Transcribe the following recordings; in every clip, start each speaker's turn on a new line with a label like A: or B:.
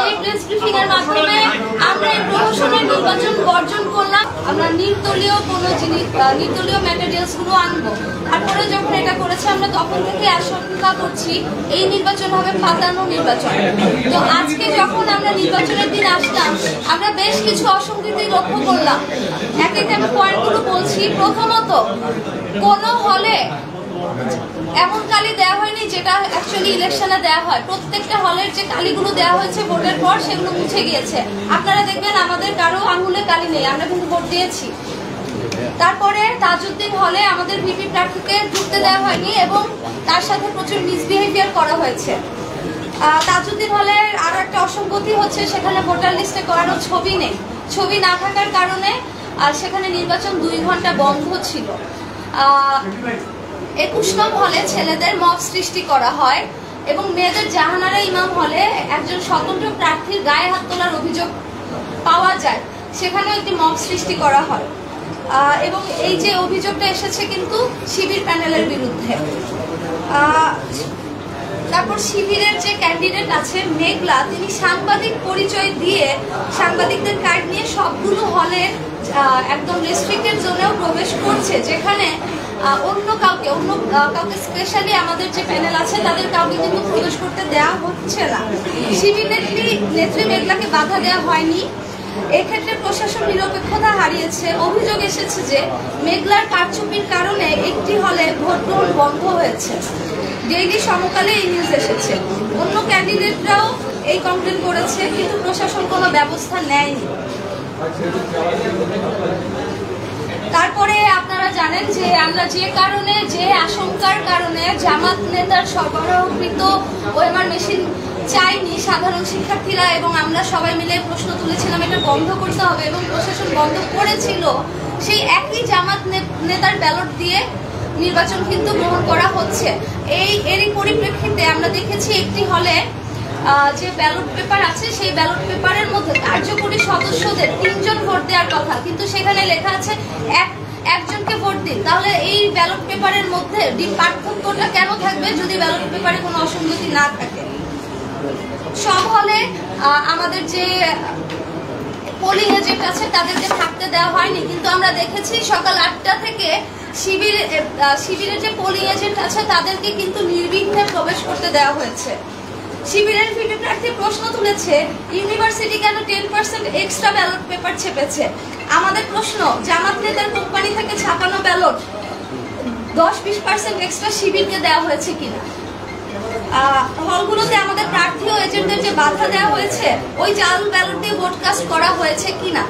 A: এই press briefing এর মাধ্যমে আমরা এই প্রহসনের নির্বাচন বর্জন করলাম। আমরা নির্দলীয় কোনো জিনিস, নির্দলীয় ম্যাটেরিয়ালস গুলো আনবো। তারপরে যখন এটা করেছে আমরা তখন থেকে আশঙ্কা করছি এই নির্বাচন হবে পাতানো নির্বাচন। তো আজকে যখন আমরা নির্বাচনের দিন আসলাম, আমরা বেশ কিছু অসঙ্গতি লক্ষ্য করলাম। এক এক আমি পয়েন্টগুলো বলছি। প্রথমত, কোনো হলে এমন কালি দেওয়া হয়নি যেটা অ্যাকচুয়ালি ইলেকশনে দেওয়া হয়। প্রত্যেকটা হলের যে কালিগুলো দেওয়া হয়েছে ভোটের পর সেগুলো মুছে গিয়েছে। আপনারা দেখবেন আমাদের কারো আঙুলে কালি নেই, আমরা কিন্তু ভোট দিয়েছি। তারপরে তাজউদ্দিন হলে আমাদের ভিপি প্রার্থীকে ঢুকতে দেওয়া হয়নি এবং তার সাথে প্রচুর মিসবিহেভিয়ার করা হয়েছে। তাজউদ্দিন হলের আরো একটা অসঙ্গতি হচ্ছে সেখানে ভোটার লিস্টে করানো ছবি নেই। ছবি না থাকার কারণে সেখানে নির্বাচন 2 ঘন্টা বন্ধ ছিল। 21 নং হলে ছেলেদের মব সৃষ্টি করা হয় এবং মেয়েদের জাহানারা ইমাম হলে একজন স্বতন্ত্র প্রার্থীর গায়ে হাত তোলার অভিযোগ পাওয়া যায়, সেখানেও একটি মব সৃষ্টি করা হয় এবং এই যে অভিযোগটা এসেছে কিন্তু শিবির প্যানেলের বিরুদ্ধে। তারপর শিবিরের যে ক্যান্ডিডেট আছে মেঘলা, তিনি সাংবাদিক পরিচয় দিয়ে সাংবাদিকদের কার্ড নিয়ে সবগুলো হলের একদম রেস্ট্রিক্টেড জোনেও প্রবেশ করছে, যেখানে অন্য কাউকে স্পেশালি আমাদের যে প্যানেল আছে তাদের কাউকে কিন্তু প্রবেশ করতে দেওয়া হচ্ছে না। শিবির নেত্রী মেঘলাকে বাধা দেওয়া হয়নি। এক্ষেত্রে প্রশাসন নিরপেক্ষতা হারিয়েছে। অভিযোগ এসেছে যে মেঘলার কারচুপির কারণে একটি হলে ভোট গ্রহণ বন্ধ হয়েছে। ডেইলি সমকালে এই নিউজ এসেছে। অন্য ক্যান্ডিডেটরাও এই কমপ্লেন করেছে, কিন্তু প্রশাসন কোনো ব্যবস্থা নেয়নি। তারপরে আপনারা জানেন যে আমরা যে আশঙ্কার কারণে জামাত নেতার সরবরাহকৃত ওএমআর মেশিন চাইনি, সাধারণ শিক্ষার্থীরা এবং আমরা সবাই মিলে প্রশ্ন তুলেছিলাম এটা বন্ধ করতে হবে এবং প্রশাসন বন্ধ করেছিল, সেই একই জামাত নেতার ব্যালট দিয়ে নির্বাচন কিন্তু গ্রহণ করা হচ্ছে। এরই পরিপ্রেক্ষিতে আমরা দেখেছি একটি হলে যে ব্যালট পেপার আছে সেই ব্যালট পেপারের মধ্যে কার্যকরী সদস্যদের 3 জন ভোট দেওয়ার কথা, কিন্তু সেখানে লেখা আছে একজনকে ভোট দিন। তাহলে এই ব্যালট পেপারের মধ্যে পার্থক্যটা কেন থাকবে যদি ব্যালট পেপারে কোনো অসঙ্গতি না থাকে? সব হলে আমাদের যে পোলিং এজেন্ট আছে তাদেরকে থাকতে দেওয়া হয়নি, কিন্তু আমরা দেখেছি সকাল 8টা থেকে শিবিরের যে পোলিং এজেন্ট আছে তাদেরকে কিন্তু নির্বিঘ্নে প্রবেশ করতে দেওয়া হয়েছে। শিবিরের ভিপি প্রার্থী প্রশ্ন তুলেছে ইউনিভার্সিটি কেন 10% এক্সট্রা ব্যালট পেপার ছেপেছে। আমাদের প্রশ্ন, জামাত নেতার কোম্পানি থেকে ছাপানো ব্যালট 10-20% এক্সট্রা শিবিরকে দেওয়া হয়েছে কিনা। হলগুলোতে আমাদের প্রার্থী ও এজেন্টদের যে বাধা দেওয়া হয়েছে ওই জাল ব্যালট দিয়ে ভোট কাস্ট করা হয়েছে কিনা।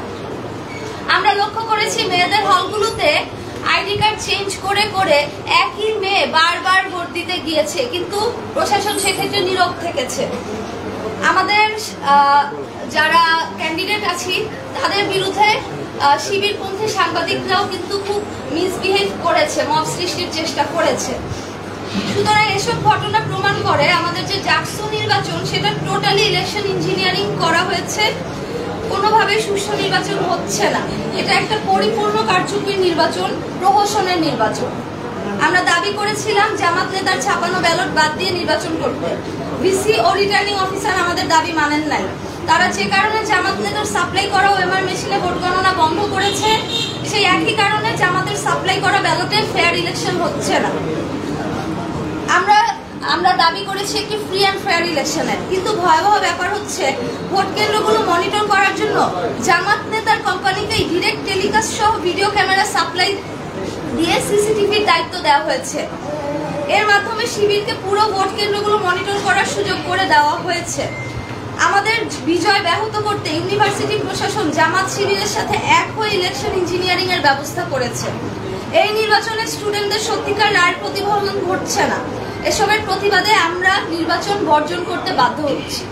A: আমরা লক্ষ্য করেছি মেয়েদের হলগুলোতে আইডি কার্ড চেঞ্জ করে করে একই মেয়ে বারবার ভোট দিতে গিয়েছে, কিন্তু প্রশাসন সেক্ষেত্রে নীরব থেকেছে। আমাদের যারা ক্যান্ডিডেট আছি তাদের বিরুদ্ধে শিবিরপন্থী সাংবাদিকরাও কিন্তু খুব মিসবিহেভ করেছে, মব সৃষ্টির চেষ্টা করেছে। সুতরাং এসব ঘটনা প্রমাণ করে আমাদের যে জাকসু নির্বাচন সেটা টোটালি ইলেকশন ইঞ্জিনিয়ারিং করা হয়েছে, কোনোভাবে সুষ্ঠু নির্বাচন হচ্ছে না। এটা একটা পরিপূর্ণ কারচুপির নির্বাচন, প্রহসনের নির্বাচন। আমরা দাবি করেছিলাম জামাত নেতার ছাপানো ব্যালট বাদ দিয়ে নির্বাচন করতে। ভিসি ও রিটার্নিং অফিসার আমাদের দাবি মানেন নাই। তারা যে কারণে জামাত নেতার সাপ্লাই করা ওএমআর মেশিনে ভোট গণনা বন্ধ করেছে, সেই একই কারণে জামাতের সাপ্লাই করা ব্যালটে ফেয়ার ইলেকশন হচ্ছে না। আমরা দাবি করেছি একটি ফ্রি অ্যান্ড ফেয়ার ইলেকশনের, কিন্তু ভয়াবহ ব্যাপার হচ্ছে ভোট কেন্দ্রগুলো মনিটর করার জন্য জামাত নেতার কোম্পানিকেই ডিরেক্ট টেলিকাস্ট সহ ভিডিও ক্যামেরা সাপ্লাই দিয়ে সিসিটিভির দায়িত্ব দেওয়া হয়েছে। এর মাধ্যমে শিবিরকে পুরো ভোট কেন্দ্রগুলো মনিটর করার সুযোগ করে দেওয়া হয়েছে। আমাদের বিজয় ব্যাহত করতে ইউনিভার্সিটি প্রশাসন জামাত শিবিরের সাথে এক হয়ে ইলেকশন ইঞ্জিনিয়ারিং এর ব্যবস্থা করেছে। এই নির্বাচনে স্টুডেন্টদের সত্যিকার রায়ের প্রতিফলন ঘটছে না। এসবের প্রতিবাদে আমরা নির্বাচন বর্জন করতে বাধ্য হচ্ছি।